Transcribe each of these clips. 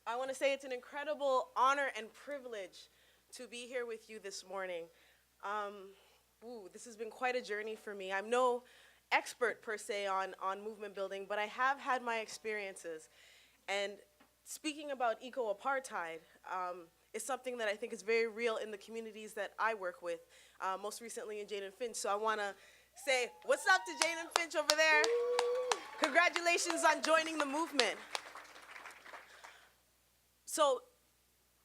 I want to say it's an incredible honor and privilege to be here with you this morning. This has been quite a journey for me. I'm no expert per se on movement building, but I have had my experiences. And speaking about eco-apartheid is something that I think is very real in the communities that I work with, most recently in Jane and Finch. So I want to say, what's up to Jane and Finch over there? Congratulations on joining the movement. So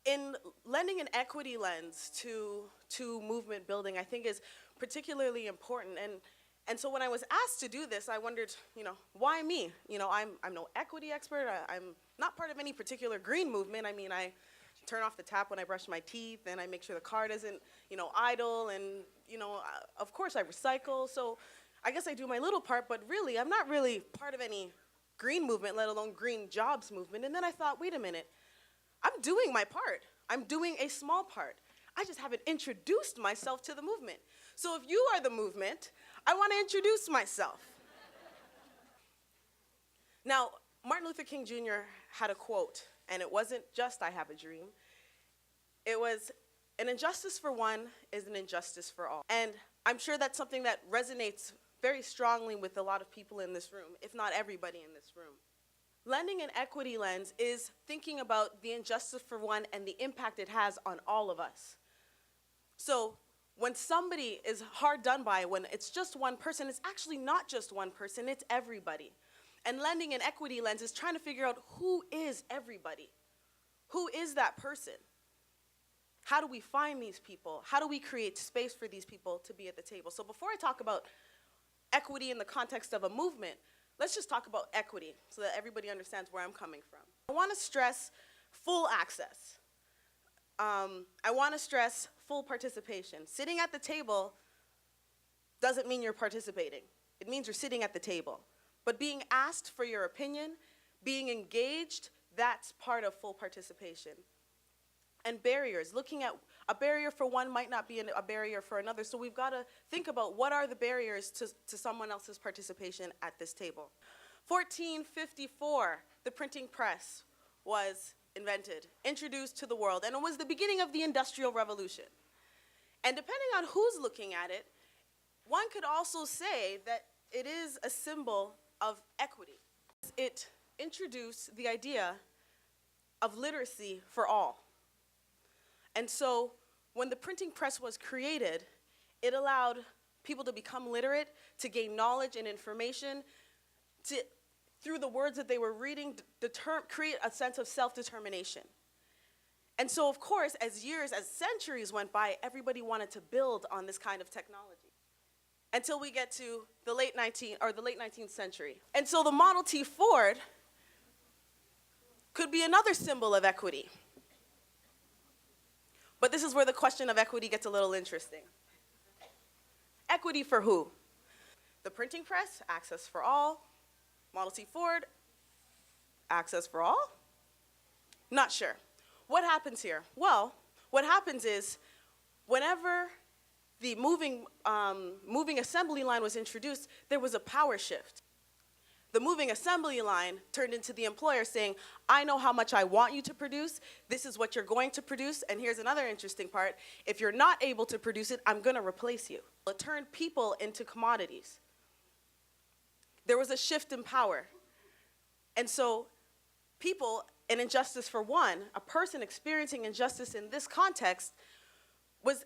in lending an equity lens to movement building, I think is particularly important. And so when I was asked to do this, I wondered, why me? I'm no equity expert. I'm not part of any particular green movement. I mean, I turn off the tap when I brush my teeth, and I make sure the car doesn't, idle, and, of course I recycle. So I guess I do my little part, but really, I'm not really part of any green movement, let alone green jobs movement. And then I thought, wait a minute. I'm doing my part. I'm doing a small part. I just haven't introduced myself to the movement. So if you are the movement, I want to introduce myself. Now, Martin Luther King Jr. had a quote, and it wasn't just "I have a dream." It was, "An injustice for one is an injustice for all." And I'm sure that's something that resonates very strongly with a lot of people in this room, if not everybody in this room. Lending an equity lens is thinking about the injustice for one and the impact it has on all of us. So when somebody is hard done by, when it's just one person, it's actually not just one person, it's everybody. And lending an equity lens is trying to figure out who is everybody? Who is that person? How do we find these people? How do we create space for these people to be at the table? So before I talk about equity in the context of a movement, let's just talk about equity so that everybody understands where I'm coming from. I want to stress full access. I want to stress full participation. Sitting at the table doesn't mean you're participating. It means you're sitting at the table. But being asked for your opinion, being engaged, that's part of full participation. And barriers, looking at a barrier for one might not be a barrier for another, so we've got to think about what are the barriers to someone else's participation at this table. 1454, the printing press was invented, introduced to the world, and it was the beginning of the Industrial Revolution. And depending on who's looking at it, one could also say that it is a symbol of equity. It introduced the idea of literacy for all. And so when the printing press was created, it allowed people to become literate, to gain knowledge and information, to, through the words that they were reading, create a sense of self-determination. And so, of course, as centuries went by, everybody wanted to build on this kind of technology until we get to the late 19th century. And so the Model T Ford could be another symbol of equity. But this is where the question of equity gets a little interesting. Equity for who? The printing press, access for all. Model T Ford, access for all? Not sure. What happens here? Well, what happens is whenever the moving assembly line was introduced, there was a power shift. The moving assembly line turned into the employer saying, I know how much I want you to produce, this is what you're going to produce, and here's another interesting part, if you're not able to produce it, I'm gonna replace you. It turned people into commodities. There was a shift in power. And so people, an injustice for one, a person experiencing injustice in this context was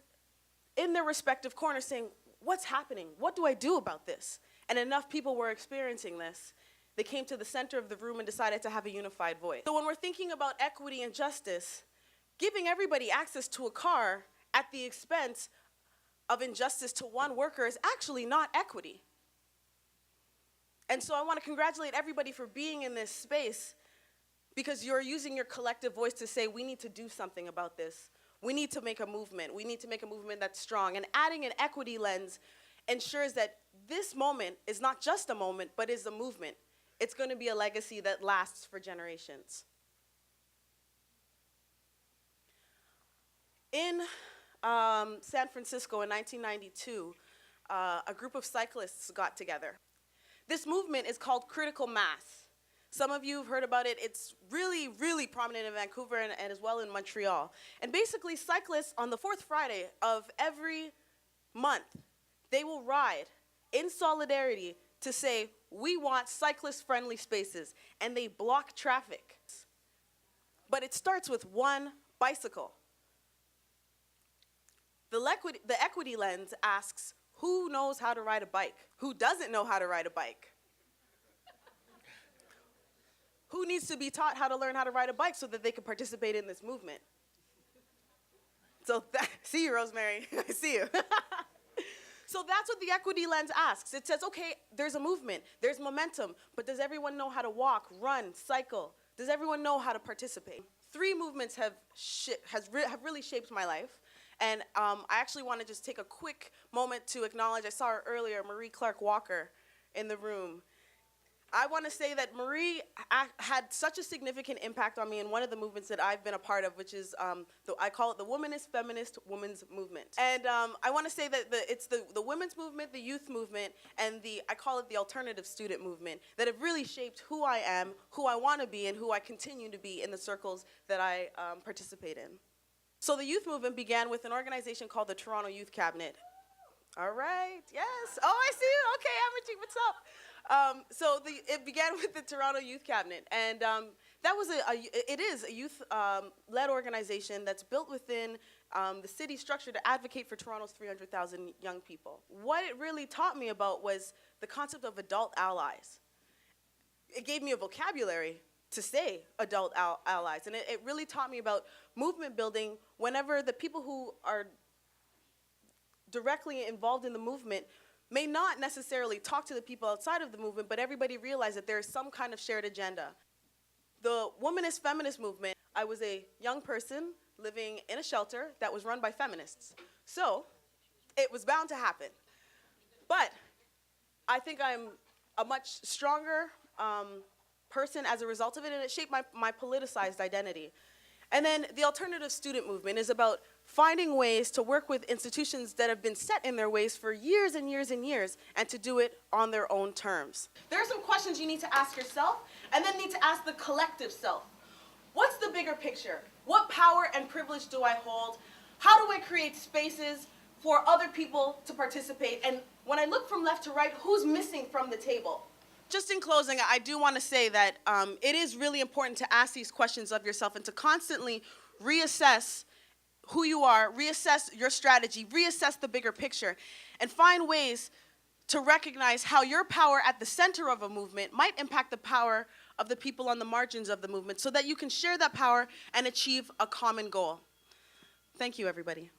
in their respective corners saying, what's happening? What do I do about this? And enough people were experiencing this, they came to the center of the room and decided to have a unified voice. So when we're thinking about equity and justice, giving everybody access to a car at the expense of injustice to one worker is actually not equity. And so I want to congratulate everybody for being in this space because you're using your collective voice to say, we need to do something about this. We need to make a movement. We need to make a movement that's strong. And adding an equity lens ensures that this moment is not just a moment, but is a movement. It's going to be a legacy that lasts for generations. In San Francisco in 1992, a group of cyclists got together. This movement is called critical mass. Some of you have heard about it. It's really, really prominent in Vancouver and as well in Montreal. And basically, cyclists on the fourth Friday of every month, they will ride in solidarity to say, we want cyclist-friendly spaces, and they block traffic. But it starts with one bicycle. The equity lens asks, who knows how to ride a bike? Who doesn't know how to ride a bike? Who needs to be taught how to learn how to ride a bike so that they can participate in this movement? So, see you, Rosemary. I see you. So that's what the equity lens asks. It says, okay, there's a movement, there's momentum, but does everyone know how to walk, run, cycle? Does everyone know how to participate? 3 movements have really shaped my life. And I actually want to just take a quick moment to acknowledge, I saw her earlier, Marie Clark Walker in the room. I want to say that Marie had such a significant impact on me in one of the movements that I've been a part of, which is, I call it the Womanist Feminist Women's Movement. And I want to say that it's the women's movement, the youth movement, and I call it the alternative student movement that have really shaped who I am, who I want to be, and who I continue to be in the circles that I participate in. So the youth movement began with an organization called the Toronto Youth Cabinet. All right, yes. Oh, I see you. Okay, Amarjeet, what's up? So it began with the Toronto Youth Cabinet, and that was it is a youth-led organization that's built within the city structure to advocate for Toronto's 300,000 young people. What it really taught me about was the concept of adult allies. It gave me a vocabulary to say adult allies, and it really taught me about movement building whenever the people who are directly involved in the movement may not necessarily talk to the people outside of the movement, but everybody realized that there is some kind of shared agenda. The womanist feminist movement, I was a young person living in a shelter that was run by feminists. So it was bound to happen. But I think I'm a much stronger person as a result of it, and it shaped my politicized identity. And then the alternative student movement is about finding ways to work with institutions that have been set in their ways for years and years and years, and to do it on their own terms. There are some questions you need to ask yourself, and then need to ask the collective self. What's the bigger picture? What power and privilege do I hold? How do I create spaces for other people to participate? And when I look from left to right, who's missing from the table? Just in closing, I do want to say that it is really important to ask these questions of yourself and to constantly reassess who you are, reassess your strategy, reassess the bigger picture, and find ways to recognize how your power at the center of a movement might impact the power of the people on the margins of the movement so that you can share that power and achieve a common goal. Thank you, everybody.